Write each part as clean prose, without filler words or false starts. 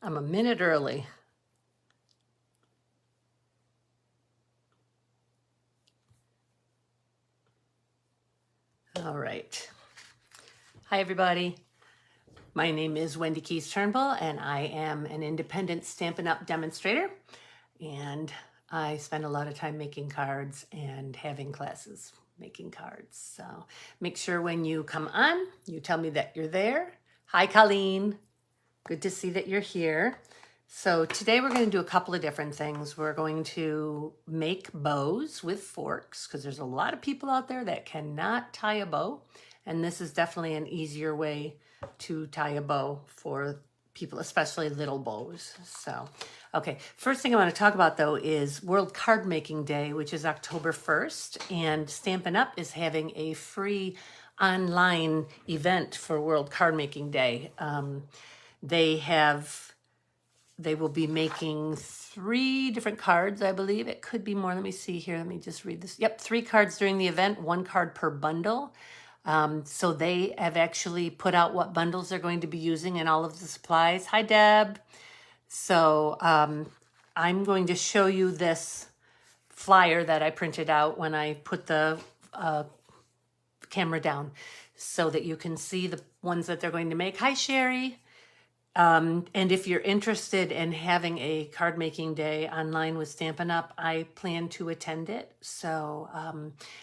I'm a minute early. All right. Hi, everybody. My name is Wendy Keys Turnbull, and I am an independent Stampin' Up! Demonstrator. And I spend a lot of time making cards and having classes making cards. So make sure when you come on, you tell me that you're there. Hi, Colleen. Good to see that you're here. So today we're going to do a couple of different things. We're going to make bows with forks because there's a lot of people out there that cannot tie a bow. And this is definitely an easier way to tie a bow for people, especially little bows. So, okay, first thing I want to talk about though is World Card Making Day, which is October 1st. And Stampin' Up! Is having a free online event for World Card Making Day. They will be making 3 different cards, I believe. It could be more. Let me see here. Let me just read this. Yep, 3 cards during the event, 1 card per bundle. So they have actually put out what bundles they're going to be using and all of the supplies. Hi, Deb. So I'm going to show you this flyer that I printed out when I put the camera down so that you can see the ones that they're going to make. Hi, Sherry. And if you're interested in having a card making day online with Stampin' Up, I plan to attend it. So,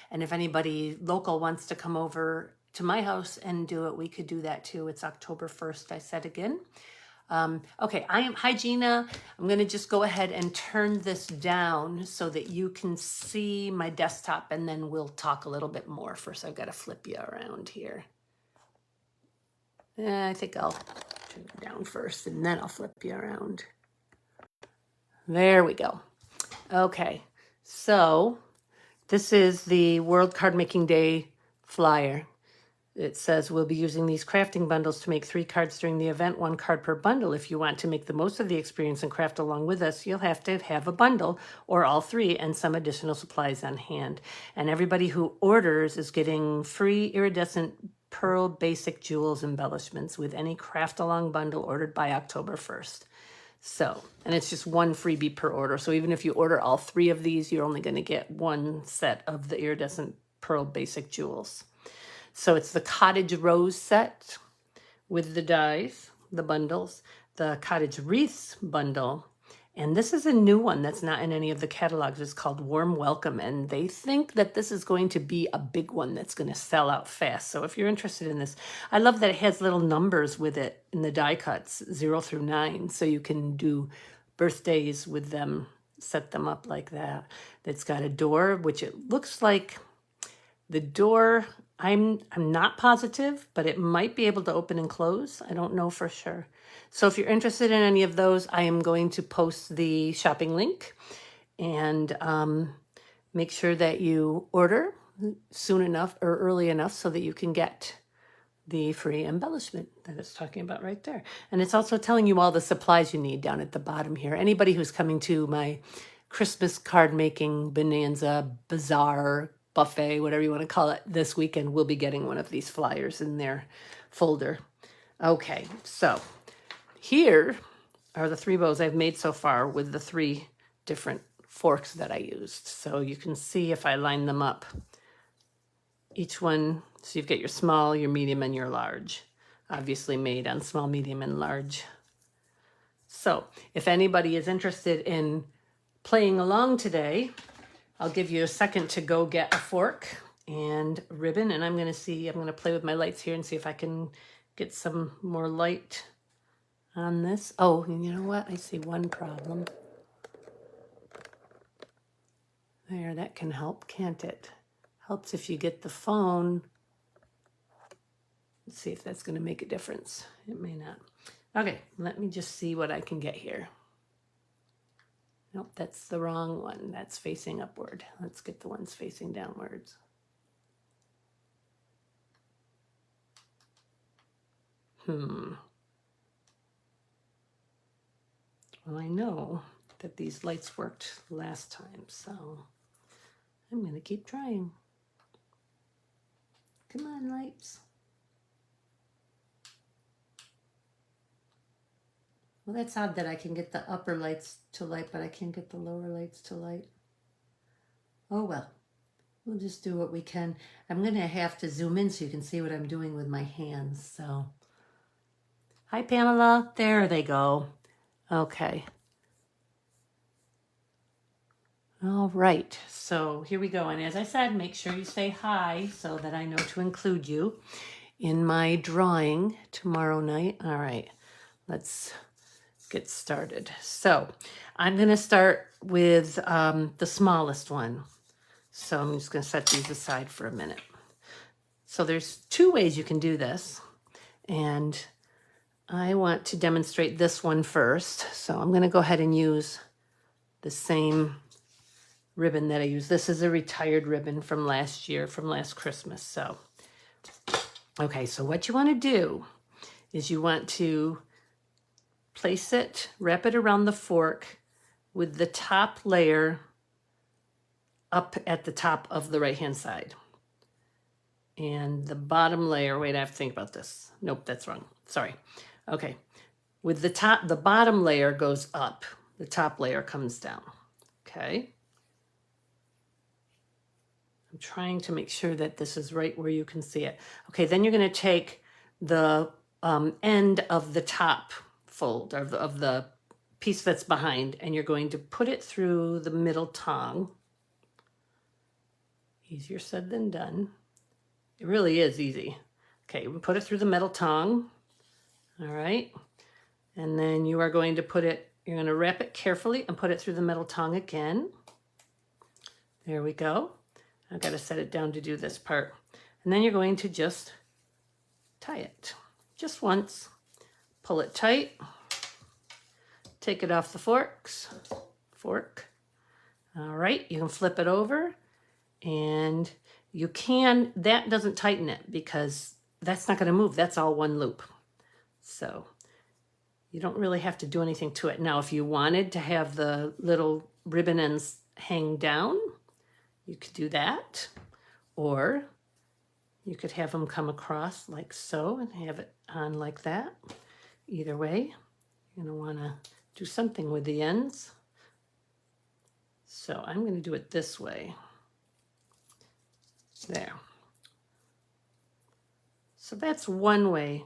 and if anybody local wants to come over to my house and do it, we could do that too. It's October 1st, I said again. Okay, hi Gina. I'm gonna just go ahead and turn this down so that you can see my desktop and then we'll talk a little bit more. First, I've got to flip you around here. I think I'll turn it down first and then I'll flip you around. There we go. Okay, so this is the World Card Making Day flyer. It says we'll be using these crafting bundles to make 3 cards during the event, 1 card per bundle. If you want to make the most of the experience and craft along with us, you'll have to have a bundle or all 3 and some additional supplies on hand. And everybody who orders is getting free iridescent pearl basic jewels embellishments with any craft along bundle ordered by October 1st. So, and it's just 1 freebie per order. So even if you order all 3 of these, you're only going to get 1 set of the iridescent pearl basic jewels. So it's the Cottage Rose set with the dies, the bundles, the Cottage Wreaths bundle. And this is a new one that's not in any of the catalogs. It's called Warm Welcome. And they think that this is going to be a big one that's going to sell out fast. So if you're interested in this, I love that it has little numbers with it in the die cuts, 0 through 9. So you can do birthdays with them, set them up like that. It's got a door, which it looks like the door, I'm not positive, but it might be able to open and close. I don't know for sure. So if you're interested in any of those, I am going to post the shopping link and make sure that you order soon enough or early enough so that you can get the free embellishment that it's talking about right there. And it's also telling you all the supplies you need down at the bottom here. Anybody who's coming to my Christmas card making bonanza, bazaar, buffet, whatever you want to call it, this weekend will be getting one of these flyers in their folder. Okay, so here are the 3 bows I've made so far with the 3 different forks that I used. So you can see if I line them up, each one, so you've got your small, your medium, and your large, obviously made on small, medium, and large. So if anybody is interested in playing along today, I'll give you a second to go get a fork and ribbon, and I'm going to play with my lights here and see if I can get some more light on this. Oh, and you know what? I see one problem. There, that can help, can't it? Helps if you get the phone. Let's see if that's going to make a difference. It may not. Okay, let me just see what I can get here. Nope, that's the wrong one. That's facing upward. Let's get the ones facing downwards. Well, I know that these lights worked last time, so I'm going to keep trying. Come on, lights. Well, that's odd that I can get the upper lights to light, but I can't get the lower lights to light. Oh well, we'll just do what we can. I'm going to have to zoom in so you can see what I'm doing with my hands. So, hi Pamela, there they go. Okay. All right, so here we go. And as I said, make sure you say hi so that I know to include you in my drawing tomorrow night. All right, let's get started. So I'm going to start with the smallest one. So I'm just going to set these aside for a minute. So there's two ways you can do this. And I want to demonstrate this one first. So I'm going to go ahead and use the same ribbon that I use. This is a retired ribbon from last year, from last Christmas. So, okay, so what you want to do is you want to place it, wrap it around the fork with the top layer up at the top of the right-hand side. And the bottom layer, wait, I have to think about this. Nope, that's wrong. Sorry. Okay. With the bottom layer goes up. The top layer comes down. Okay. I'm trying to make sure that this is right where you can see it. Okay, then you're going to take the end of the top fold of the piece that's behind, and you're going to put it through the middle tongue. Easier said than done. It really is easy. Okay, we put it through the middle tongue. All right. And then you are going to you're going to wrap it carefully and put it through the middle tongue again. There we go. I've got to set it down to do this part. And then you're going to just tie it just once. Pull it tight. Take it off the fork. All right, you can flip it over, and that doesn't tighten it because that's not going to move. That's all one loop. So you don't really have to do anything to it. Now, if you wanted to have the little ribbon ends hang down, you could do that. Or you could have them come across like so and have it on like that. Either way, you're going to want to do something with the ends. So I'm going to do it this way. There. So that's one way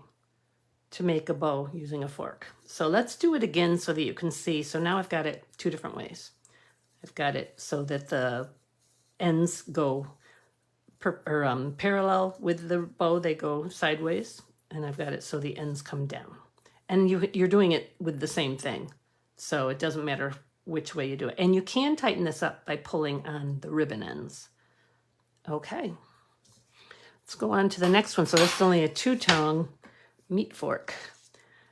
to make a bow using a fork. So let's do it again so that you can see. So now I've got it two different ways. I've got it so that the ends go parallel with the bow, they go sideways, and I've got it so the ends come down. And you're doing it with the same thing, so it doesn't matter which way you do it. And you can tighten this up by pulling on the ribbon ends. Okay, let's go on to the next one. So this is only a 2-tone meat fork.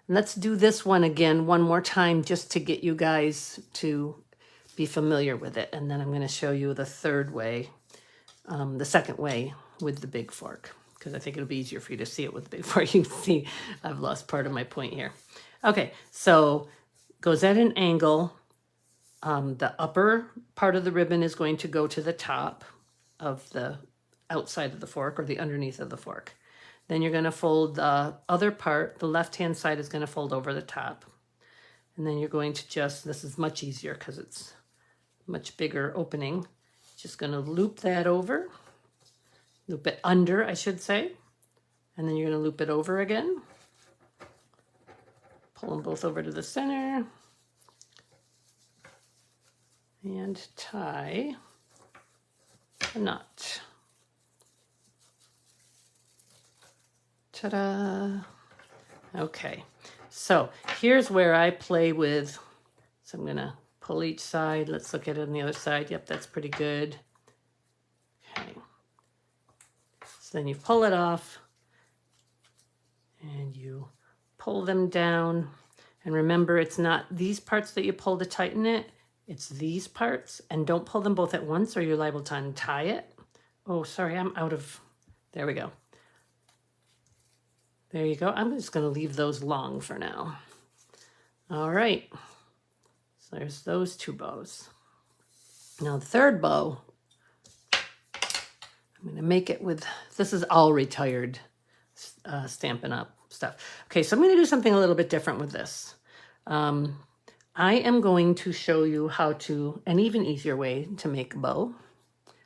And let's do this one again one more time just to get you guys to be familiar with it. And then I'm going to show you the third way, the second way with the big fork, because I think it'll be easier for you to see it with the big fork. You can see I've lost part of my point here. Okay, so goes at an angle. The upper part of the ribbon is going to go to the top of the outside of the fork, or the underneath of the fork. Then you're going to fold the other part. The left-hand side is going to fold over the top. And then you're going to this is much easier because it's much bigger opening. Just going to loop that over, loop it under, I should say. And then you're going to loop it over again. Pull them both over to the center. And tie a knot. Ta-da! Okay, so here's where I play with, so I'm gonna pull each side. Let's look at it on the other side. Yep, that's pretty good. Okay, so then you pull it off and you pull them down. And remember, it's not these parts that you pull to tighten it, it's these parts. And don't pull them both at once or you're liable to untie it. Oh, sorry, I'm out of, there we go. There you go. I'm just going to leave those long for now. All right. So there's those two bows. Now the third bow, I'm going to make it with, this is all retired Stampin' Up! Stuff. Okay, so I'm going to do something a little bit different with this. I am going to show you how to, an even easier way to make a bow.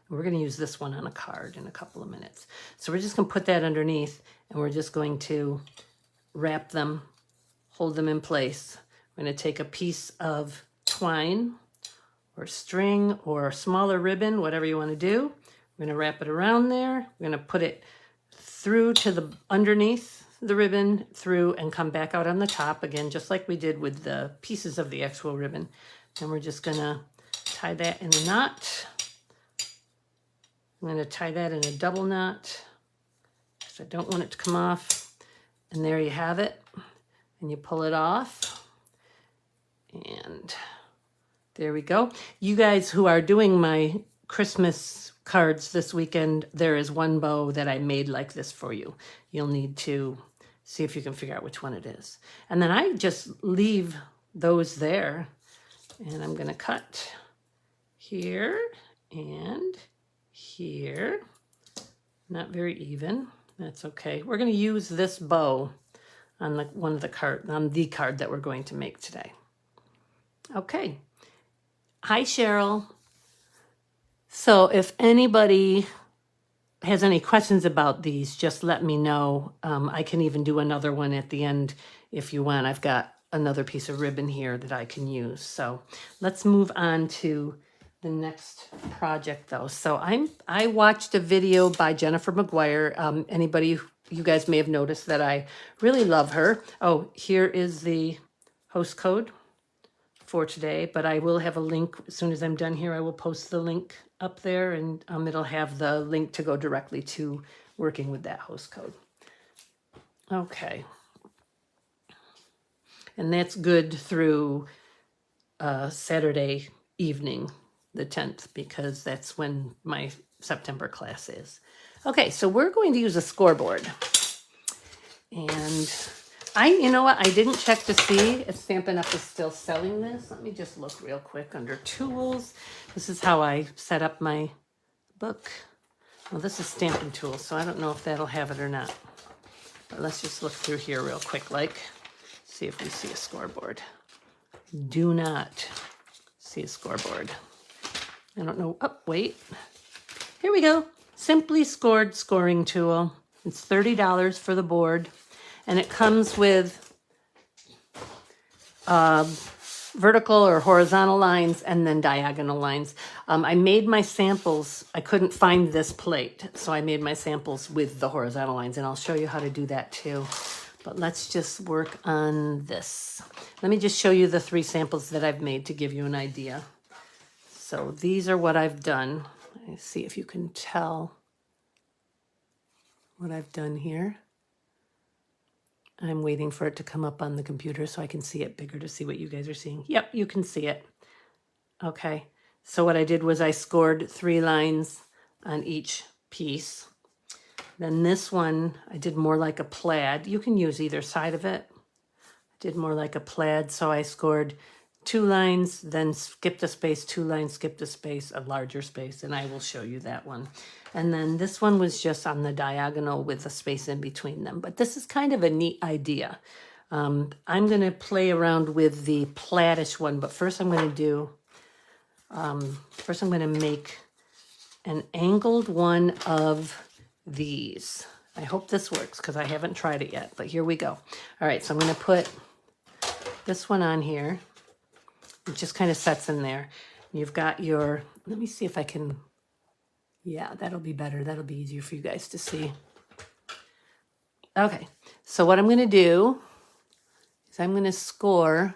We're going to use this one on a card in a couple of minutes. So we're just going to put that underneath, and we're just going to wrap them, hold them in place. We're going to take a piece of twine or string or smaller ribbon, whatever you want to do. We're going to wrap it around there. We're going to put it through to the underneath the ribbon, through, and come back out on the top again, just like we did with the pieces of the actual ribbon. And we're just going to tie that in a knot. I'm going to tie that in a double knot because I don't want it to come off. And there you have it. And you pull it off. And there we go. You guys who are doing my Christmas cards this weekend, there is one bow that I made like this for you. You'll need to see if you can figure out which one it is. And then I just leave those there. And I'm going to cut here and here. Not very even. That's okay. We're going to use this bow on the card that we're going to make today. Okay. Hi, Cheryl. So if anybody has any questions about these, just let me know. I can even do another one at the end if you want. I've got another piece of ribbon here that I can use. So let's move on to the next project though. So I watched a video by Jennifer McGuire. You guys may have noticed that I really love her. Oh, here is the host code for today, but I will have a link as soon as I'm done here. I will post the link up there, and it'll have the link to go directly to working with that host code. Okay. And that's good through Saturday evening, the 10th, because that's when my September class is. Okay, so we're going to use a scoreboard. And you know what? I didn't check to see if Stampin' Up! Is still selling this. Let me just look real quick under tools. This is how I set up my book. Well, this is Stampin' Tools, so I don't know if that'll have it or not. But let's just look through here real quick, see if we see a scoreboard. Do not see a scoreboard. I don't know. Oh, wait. Here we go. Simply Scored scoring tool. It's $30 for the board. And it comes with vertical or horizontal lines and then diagonal lines. I made my samples. I couldn't find this plate, so I made my samples with the horizontal lines, and I'll show you how to do that too. But let's just work on this. Let me just show you the 3 samples that I've made to give you an idea. So these are what I've done. Let's see if you can tell what I've done here. I'm waiting for it to come up on the computer so I can see it bigger to see what you guys are seeing. Yep, you can see it. Okay, so what I did was I scored 3 lines on each piece. Then this one, I did more like a plaid. You can use either side of it. I did more like a plaid, so I scored 2 lines, then skipped a space, 2 lines, skipped a space, a larger space, and I will show you that one. And then this one was just on the diagonal with a space in between them. But this is kind of a neat idea. I'm going to play around with the plaidish one, but first I'm going to make an angled one of these. I hope this works because I haven't tried it yet, but here we go. All right, so I'm going to put this one on here. It just kind of sets in there. You've got your, let me see if I can, yeah, that'll be better. That'll be easier for you guys to see. Okay, so what I'm going to do is I'm going to score,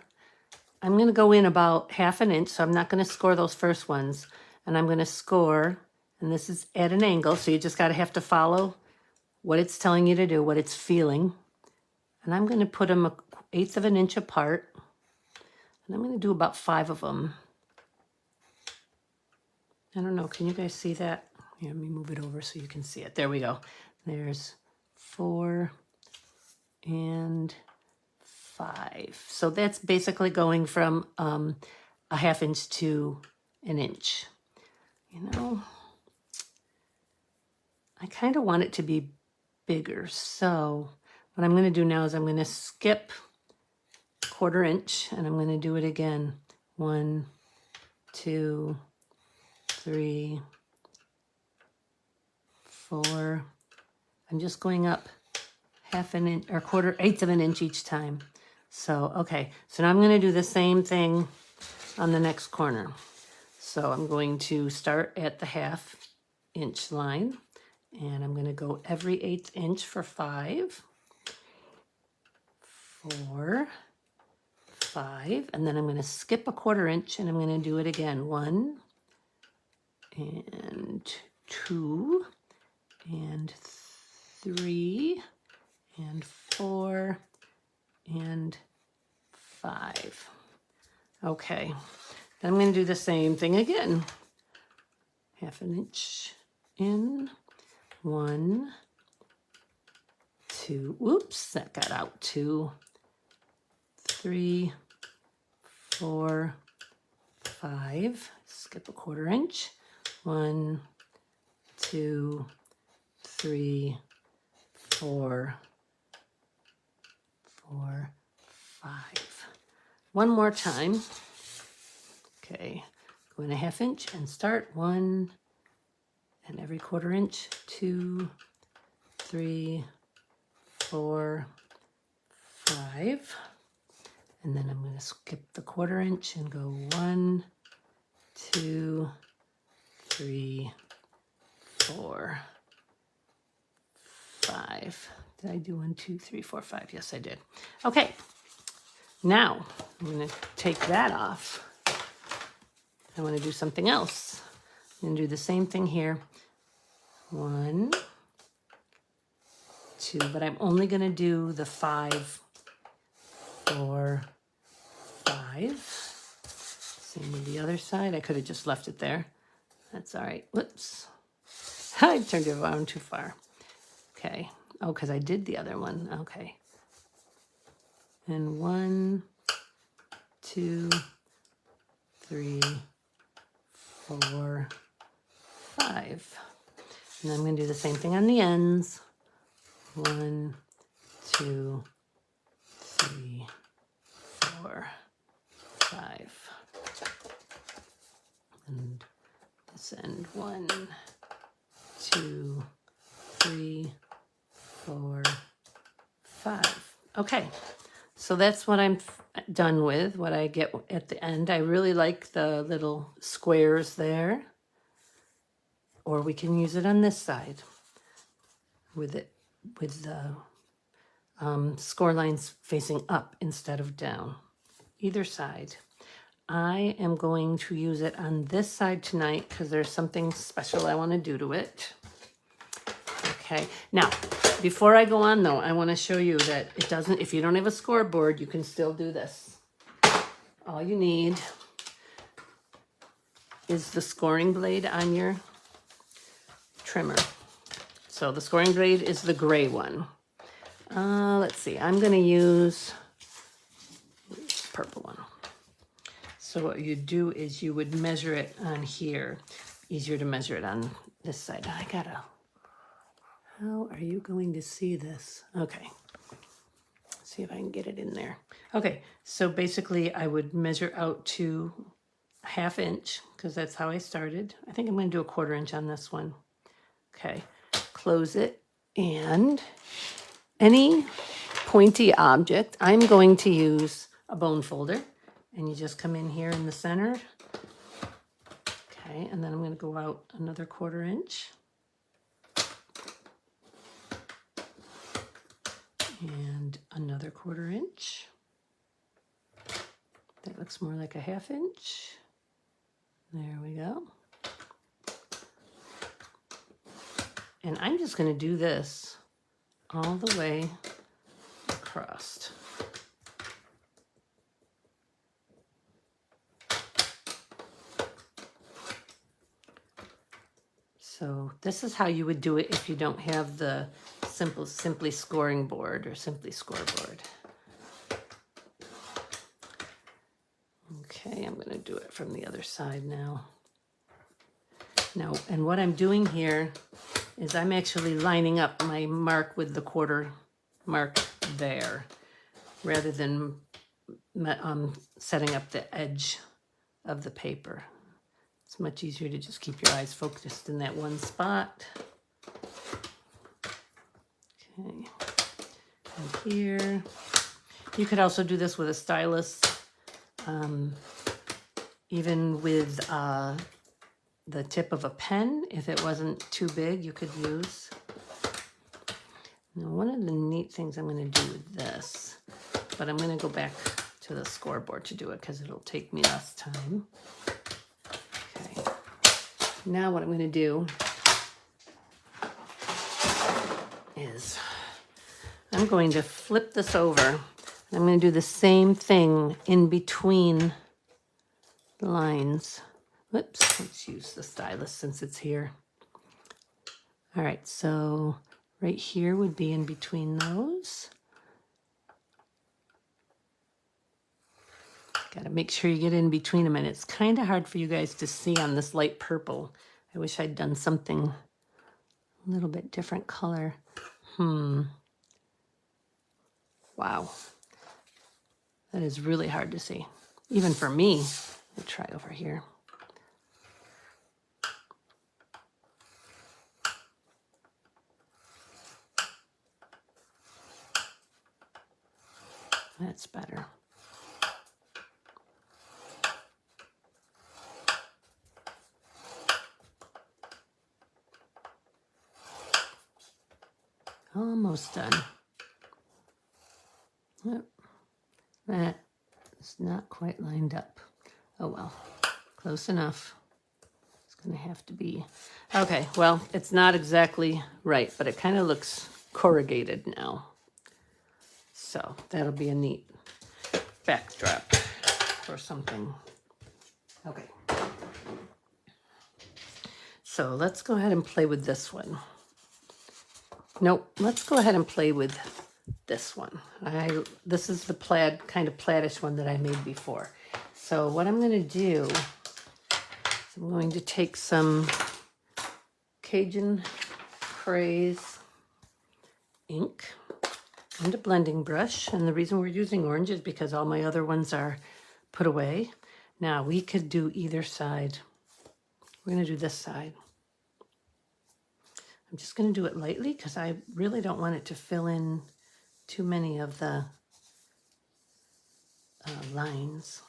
I'm going to go in about 1/2 inch, so I'm not going to score those first ones, and I'm going to score, and this is at an angle, so you just got to have to follow what it's telling you to do, what it's feeling. And I'm going to put them 1/8 of an inch apart. And I'm going to do about 5 of them. I don't know. Can you guys see that? Here, let me move it over so you can see it. There we go. There's 4 and 5. So that's basically going from 1/2 inch to 1 inch. You know, I kind of want it to be bigger. So what I'm going to do now is I'm going to skip quarter inch, and I'm going to do it again. 1, 2, 3, 4. I'm just going up half an inch or eighth of an inch each time. So, okay, so now I'm going to do the same thing on the next corner. So I'm going to start at the 1/2 inch line, and I'm going to go every 1/8 inch for 5, 4, 5, and then I'm going to skip a 1/4 inch, and I'm going to do it again. 1 and 2 and 3 and 4 and 5. Okay, then I'm going to do the same thing again. 1/2 an inch in. 1, 2. Oops, that got out. 2, 3, 4, 5. Skip a 1/4 inch. 1, 2, 3, 4, 4, 5. One more time. Okay, go in a 1/2 inch and start. 1, and every 1/4 inch. 2, 3, 4, 5. And then I'm going to skip the 1/4 inch and go 1, 2, 3, 4, 5. Did I do 1, 2, 3, 4, 5? Yes, I did. Okay, now I'm going to take that off. I want to do something else. I'm going to do the same thing here. 1, 2, but I'm only going to do the 5, 4, 5. Same with the other side. I could have just left it there. That's all right. Whoops. I turned it around too far. Okay. Oh, because I did the other one. Okay. And 1, 2, 3, 4, 5. And I'm going to do the same thing on the ends. 1, 2, 3, 4, 5. And this end. 1, 2, 3, 4, 5. Okay, so that's what I'm done with, what I get at the end. I really like the little squares there. Or we can use it on this side with the score lines facing up instead of down. Either side. I am going to use it on this side tonight because there's something special I want to do to it. Okay, now before I go on though, I want to show you that it doesn't, if you don't have a scoreboard, you can still do this. All you need is the scoring blade on your trimmer. So the scoring blade is the gray one. Let's see, I'm going to use the purple one. So what you do is you would measure it on here. Easier to measure it on this side. How are you going to see this? Okay, see if I can get it in there. Okay, so basically I would measure out to 1/2 inch because that's how I started. I think I'm going to do a 1/4 inch on this one. Okay, close it, and any pointy object, I'm going to use a bone folder, and you just come in here in the center. Okay, and then I'm going to go out another 1/4 inch. And another 1/4 inch. That looks more like a 1/2 inch. There we go. And I'm just going to do this all the way across. So this is how you would do it if you don't have the Simply Scoring Board or Simply Scoreboard. Okay, I'm going to do it from the other side now. Now, and what I'm doing here is I'm actually lining up my mark with the 1/4 mark there, rather than setting up the edge of the paper. It's much easier to just keep your eyes focused in that one spot. Okay, and here. You could also do this with a stylus, even with the tip of a pen. If it wasn't too big, you could use. Now, one of the neat things I'm going to do with this, but I'm going to go back to the scoreboard to do it because it'll take me less time. Okay. Now what I'm going to do is I'm going to flip this over. I'm going to do the same thing in between the lines. Whoops, let's use the stylus since it's here. All right, so right here would be in between those. Got to make sure you get in between them, and it's kind of hard for you guys to see on this light purple. I wish I'd done something a little bit different color. Wow. That is really hard to see, even for me. We'll try over here. That's better. Almost done. Yep. That is not quite lined up. Oh well, close enough. It's going to have to be. Okay, well, it's not exactly right, but it kind of looks corrugated now. So that'll be a neat backdrop or something. Okay. So let's go ahead and play with this one. Nope, let's go ahead and play with this one. This is the plaid, kind of plaidish one that I made before. So what I'm going to do is I'm going to take some Cajun Craze ink and a blending brush. And the reason we're using orange is because all my other ones are put away. Now we could do either side. We're going to do this side. I'm just going to do it lightly because I really don't want it to fill in too many of the lines.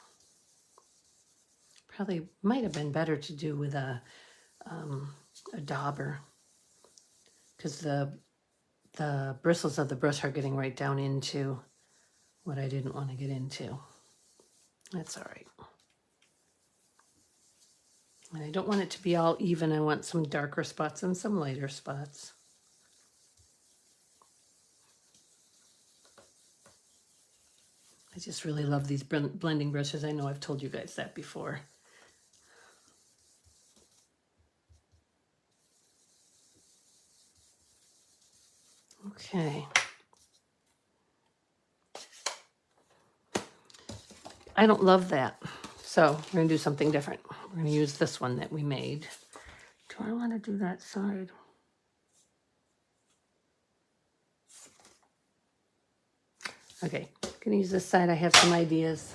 Probably might have been better to do with a dauber because the bristles of the brush are getting right down into what I didn't want to get into. That's all right. And I don't want it to be all even. I want some darker spots and some lighter spots. I just really love these blending brushes. I know I've told you guys that before. Okay. I don't love that. So we're going to do something different. We're going to use this one that we made. Do I want to do that side? Okay, I'm going to use this side. I have some ideas.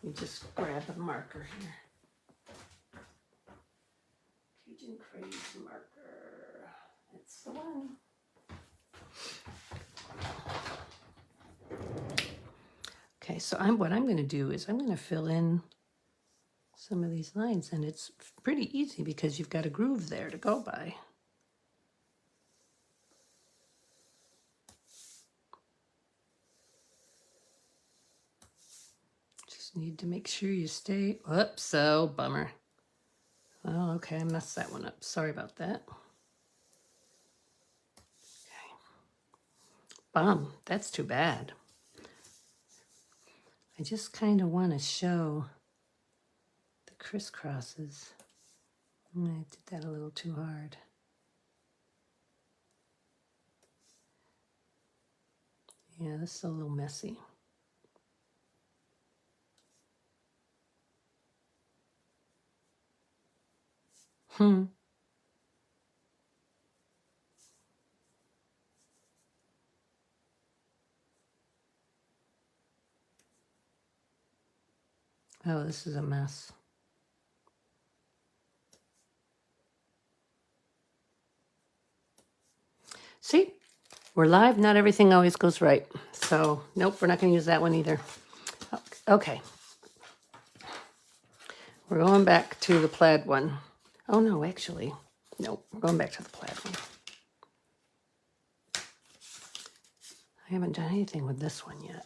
Let me just grab a marker here. Cajun Craze marker. That's the one. Okay, so what I'm going to do is I'm going to fill in some of these lines, and it's pretty easy because you've got a groove there to go by. Just need to make sure you stay. Oops, so bummer. Oh, okay, I messed that one up. Sorry about that. Okay. Bum, that's too bad. I just kind of want to show the crisscrosses. I did that a little too hard. Yeah, this is a little messy. Oh, this is a mess. See, we're live. Not everything always goes right. So, nope, we're not going to use that one either. Okay. We're going back to the plaid one. Oh, no, actually. Nope, we're going back to the plaid one. I haven't done anything with this one yet.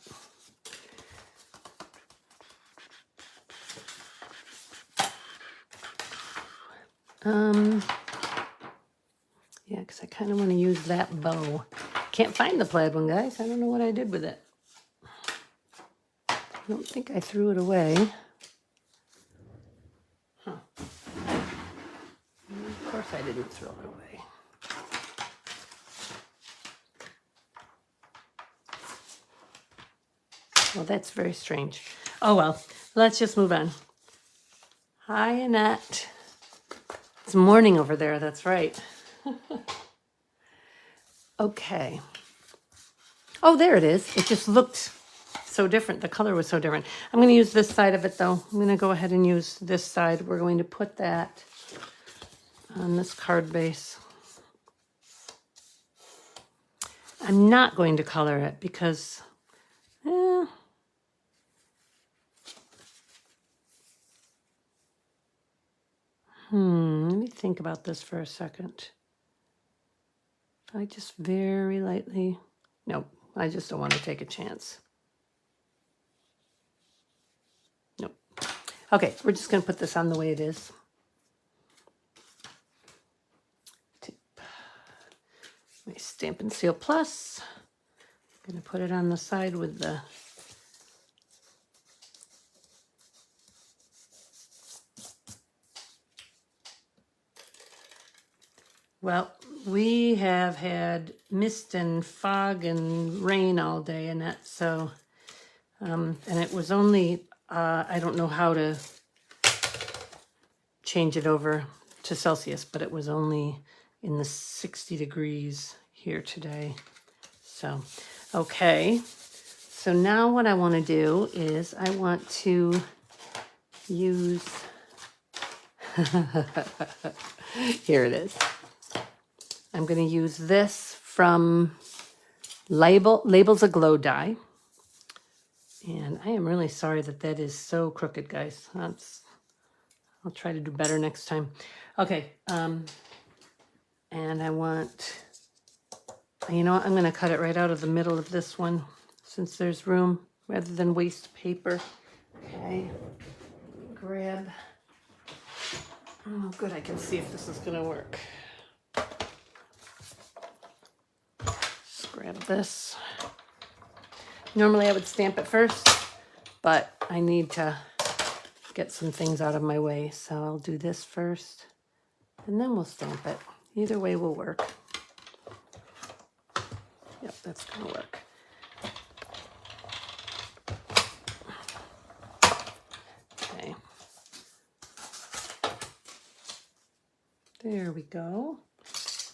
Yeah, because I kind of want to use that bow. Can't find the plaid one, guys. I don't know what I did with it. I don't think I threw it away. Huh. Of course I didn't throw it away. Well, that's very strange. Oh, well, let's just move on. Hi, Annette. It's morning over there, that's right. Okay. Oh, there it is. It just looked so different. The color was so different. I'm going to use this side of it, though. I'm going to go ahead and use this side. We're going to put that on this card base. I'm not going to color it because, let me think about this for a second. I just very lightly, nope, I just don't want to take a chance. Nope. Okay, we're just going to put this on the way it is. My Stampin' Seal Plus. I'm going to put it on the side with the well, we have had mist and fog and rain all day and that, so, and it was only, I don't know how to change it over to Celsius, but it was only in the 60 degrees here today. So, okay. So now what I want to do is I want to use, here it is. I'm going to use this from Labels Aglow die. And I am really sorry that that is so crooked, guys. I'll try to do better next time. Okay, and I want, you know what, I'm going to cut it right out of the middle of this one since there's room rather than waste paper. Okay, grab, oh good, I can see if this is going to work. Just grab this. Normally I would stamp it first, but I need to get some things out of my way, so I'll do this first and then we'll stamp it. Either way will work. Yep, that's gonna work. Okay. There we go.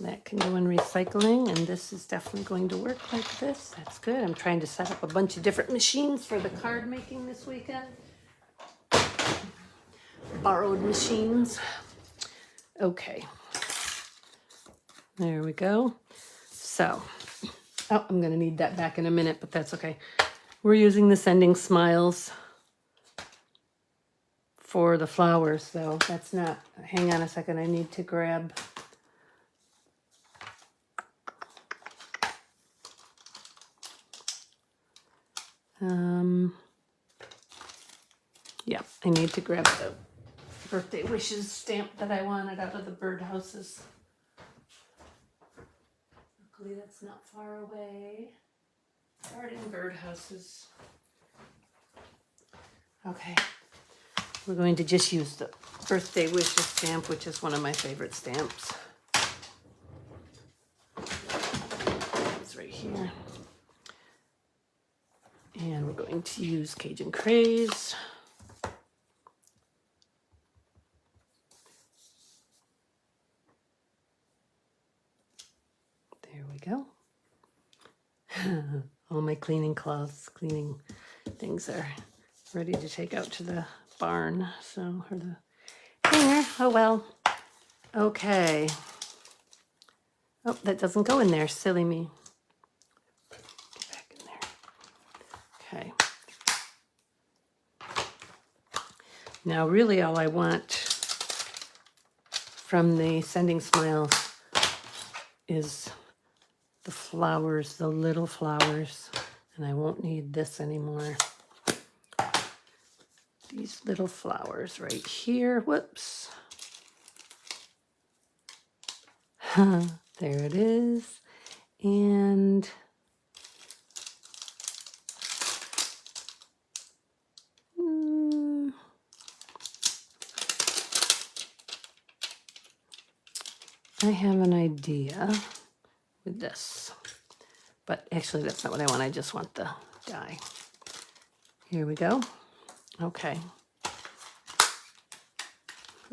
That can go in recycling, and this is definitely going to work like this. That's good. I'm trying to set up a bunch of different machines for the card making this weekend. Borrowed machines. Okay. There we go. So, oh, I'm gonna need that back in a minute, but that's okay. We're using the Sending Smiles for the flowers, though. That's not, hang on a second, I need to grab, yeah, I need to grab the birthday wishes stamp that I wanted out of the birdhouses. Luckily that's not far away. Garden birdhouses. Okay, we're going to just use the birthday wishes stamp, which is one of my favorite stamps. It's right here. And we're going to use Cajun Craze. There we go. All my cleaning cloths, cleaning things are ready to take out to the barn. So, or the hanger. Oh well. Okay. Oh, that doesn't go in there. Silly me. Get back in there. Okay. Now, really, all I want from the Sending Smiles is the flowers, the little flowers, and I won't need this anymore. These little flowers right here. Whoops. There it is. And I have an idea with this, but actually that's not what I want. I just want the die. Here we go. Okay.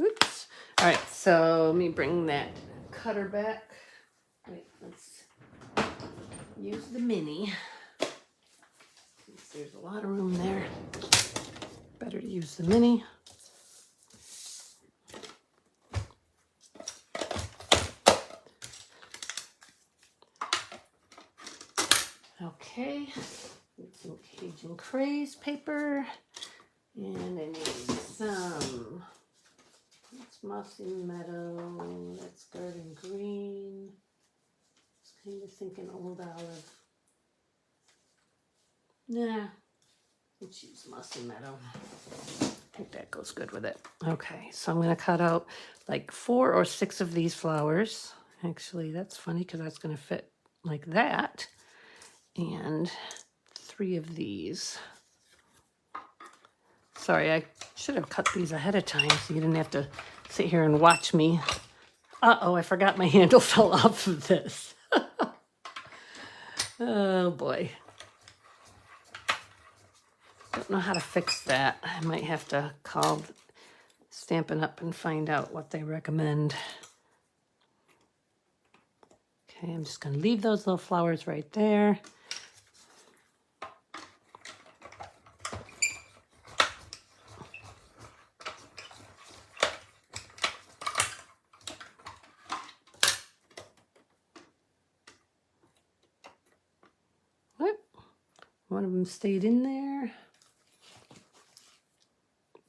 Oops. All right, so let me bring that cutter back. Wait, let's use the mini. Since there's a lot of room there, better to use the mini. Okay, need some Cajun Craze paper, and I need some, that's Mossy Meadow, that's Garden Green, I was kind of thinking Old Olive. Nah, let's use Mossy Meadow. I think that goes good with it. Okay, so I'm going to cut out like 4 or 6 of these flowers. Actually, that's funny because that's going to fit like that. And 3 of these. Sorry, I should have cut these ahead of time so you didn't have to sit here and watch me. Uh-oh, I forgot my handle fell off of this. Oh boy. Don't know how to fix that. I might have to call Stampin' Up! And find out what they recommend. Okay, I'm just going to leave those little flowers right there. Whoop. One of them stayed in there.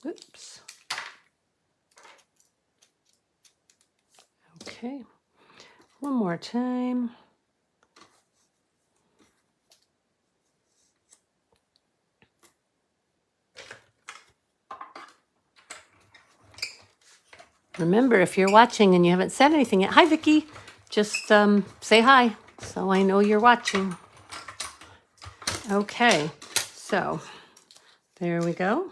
Oops. Okay. One more time. Remember, if you're watching and you haven't said anything yet, hi Vicki, just say hi so I know you're watching. Okay, so there we go.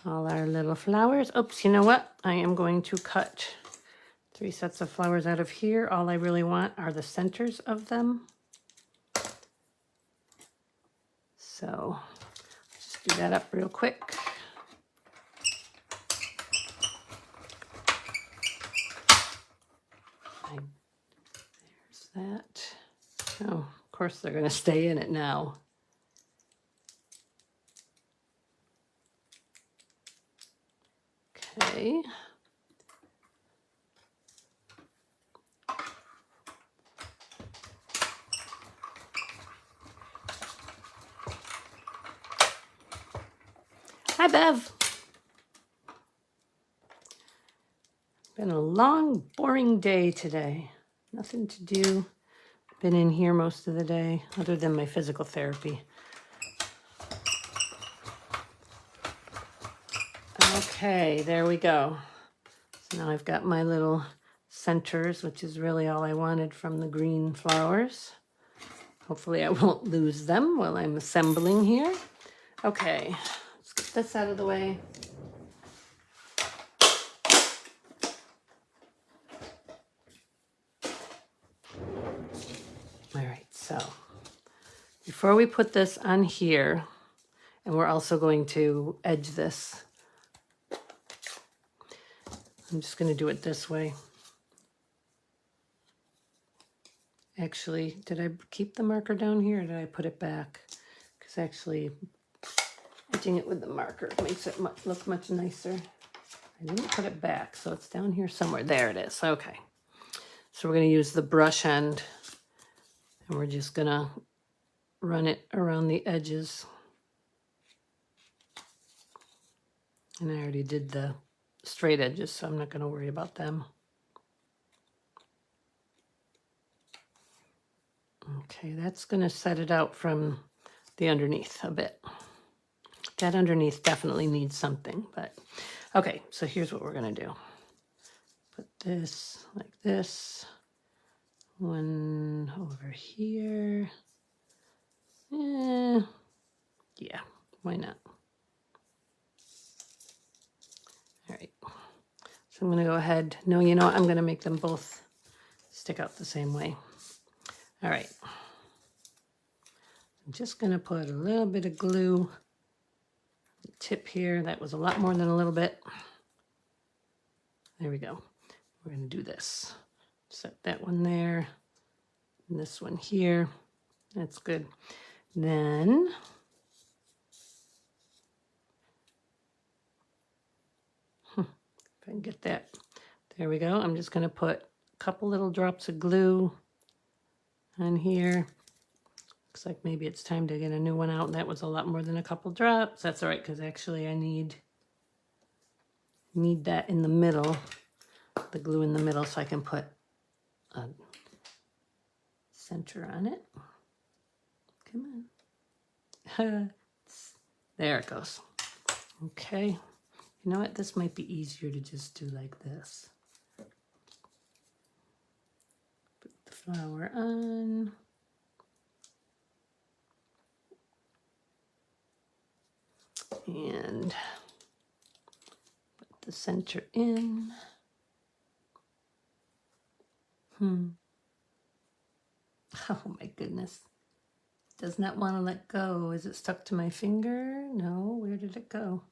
All our little flowers. Oops, you know what? I am going to cut 3 sets of flowers out of here. All I really want are the centers of them. So just do that up real quick. There's that. Oh, of course they're going to stay in it now. Okay. Hi, Bev. Been a long, boring day today. Nothing to do. Been in here most of the day, other than my physical therapy. Okay, there we go. So now I've got my little centers, which is really all I wanted from the green flowers. Hopefully I won't lose them while I'm assembling here. Okay, let's get this out of the way. All right, so before we put this on here, and we're also going to edge this, I'm just going to do it this way. Actually, did I keep the marker down here or did I put it back? Because actually, painting it with the marker makes it look much nicer. I didn't put it back, so it's down here somewhere. There it is. Okay. So we're going to use the brush end, and we're just going to run it around the edges. And I already did the straight edges, so I'm not going to worry about them. Okay, that's going to set it out from the underneath a bit. That underneath definitely needs something, but okay, so here's what we're going to do. Put this like this, one over here. Yeah, why not? All right, so I'm going to go ahead. No, you know what? I'm going to make them both stick out the same way. All right. I'm just going to put a little bit of glue tip here. That was a lot more than a little bit. There we go. We're going to do this. Set that one there. And this one here. That's good. Then if I can get that. There we go. I'm just going to put a couple little drops of glue on here. Looks like maybe it's time to get a new one out. That was a lot more than a couple drops. That's all right, because actually I need that in the middle, the glue in the middle, so I can put a center on it. Come on. There it goes. Okay. You know what? This might be easier to just do like this. Put the flower on. And put the center in. Oh my goodness. Does not want to let go. Is it stuck to my finger? No. Where did it go?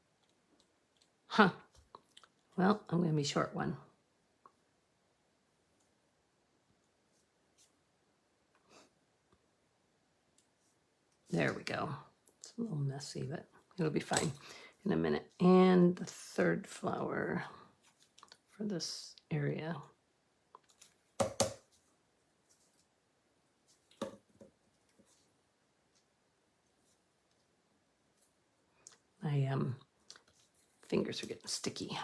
Huh. Well, I'm going to be short one. There we go. It's a little messy, but it'll be fine in a minute. And the third flower for this area. My fingers are getting sticky.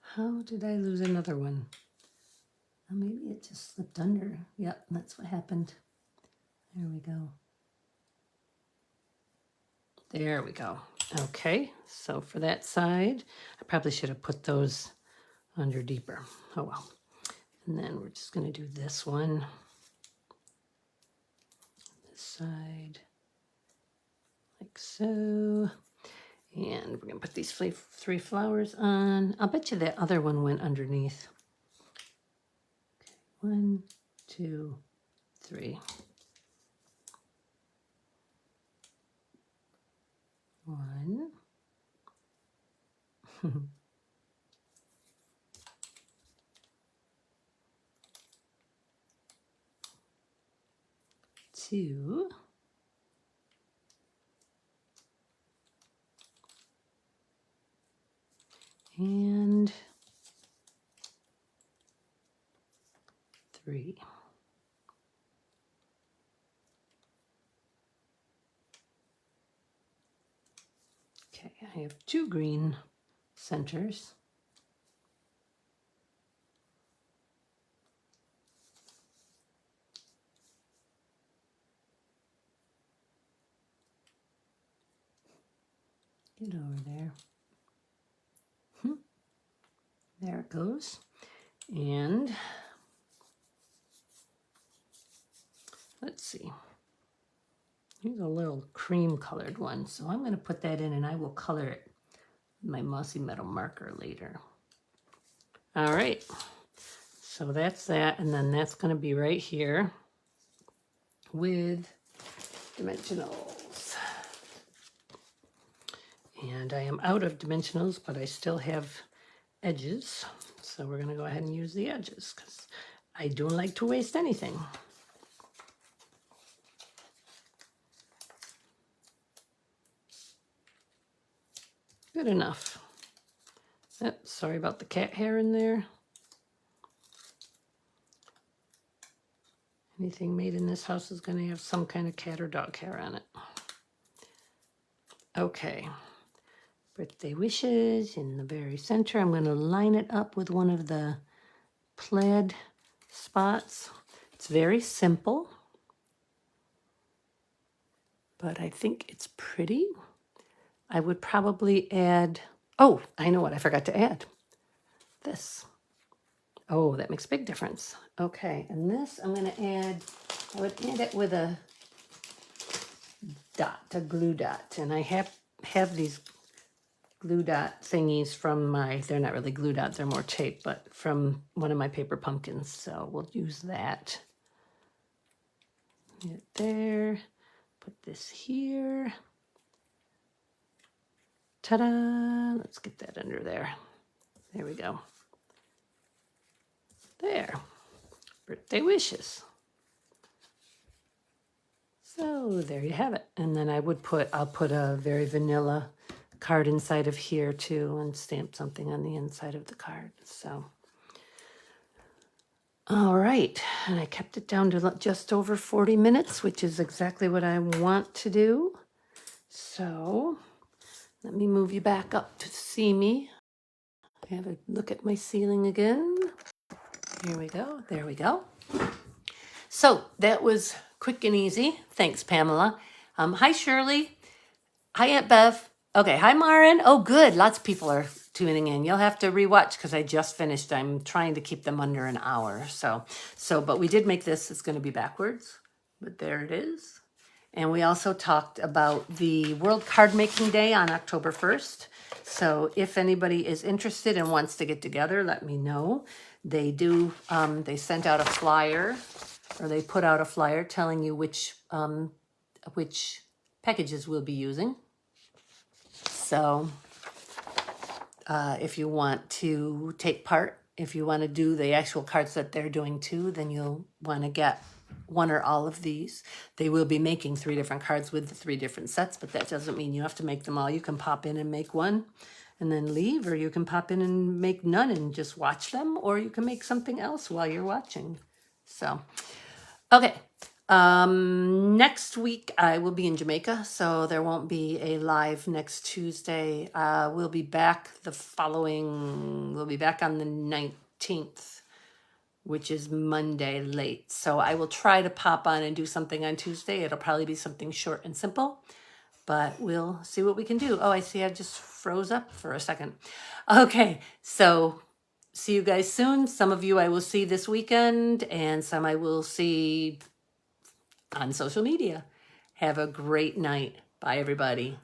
How did I lose another one? Oh, maybe it just slipped under. Yep, that's what happened. There we go. There we go. Okay, so for that side, I probably should have put those under deeper. Oh well. And then we're just going to do this one. This side, like so. And we're going to put these three flowers on. I'll bet you that other one went underneath. Okay, 1, 2, 3. 1. 2. And 3. Okay, I have 2 green centers. Get over there. There it goes. And let's see. Here's a little cream colored one. So I'm going to put that in and I will color it with my Mossy Meadow marker later. All right. So that's that. And then that's going to be right here with dimensionals. And I am out of dimensionals, but I still have edges. So we're going to go ahead and use the edges because I don't like to waste anything. Good enough. Oh, sorry about the cat hair in there. Anything made in this house is going to have some kind of cat or dog hair on it. Okay. Birthday wishes in the very center. I'm going to line it up with one of the plaid spots. It's very simple, but I think it's pretty. I would probably add, oh, I know what I forgot to add. This. Oh, that makes a big difference. Okay, and this I'm going to add, I would add it with a dot, a glue dot. And I have these glue dot thingies from they're not really glue dots, they're more tape, but from one of my paper pumpkins. So we'll use that. Get it there. Put this here. Ta-da! Let's get that under there. There we go. There. Birthday wishes. So there you have it. And then I'll put a very vanilla card inside of here too and stamp something on the inside of the card. So, all right. And I kept it down to just over 40 minutes, which is exactly what I want to do. So let me move you back up to see me. Have a look at my ceiling again. Here we go. There we go. So that was quick and easy. Thanks, Pamela. Hi, Shirley. Hi, Aunt Bev. Okay, hi, Marin. Oh, good. Lots of people are tuning in. You'll have to rewatch because I just finished. I'm trying to keep them under an hour. But we did make this. It's going to be backwards, but there it is. And we also talked about the World Card Making Day on October 1st. So if anybody is interested and wants to get together, let me know. They do, they sent out a flyer, or they put out a flyer telling you which packages we'll be using. So if you want to take part, if you want to do the actual cards that they're doing too, then you'll want to get one or all of these. They will be making 3 different cards with the 3 different sets, but that doesn't mean you have to make them all. You can pop in and make one and then leave, or you can pop in and make none and just watch them, or you can make something else while you're watching. So, okay. Next week I will be in Jamaica, so there won't be a live next Tuesday. We'll be back we'll be back on the 19th, which is Monday late. So I will try to pop on and do something on Tuesday. It'll probably be something short and simple, but we'll see what we can do. Oh, I see I just froze up for a second. Okay, so see you guys soon. Some of you I will see this weekend, and some I will see on social media. Have a great night. Bye, everybody.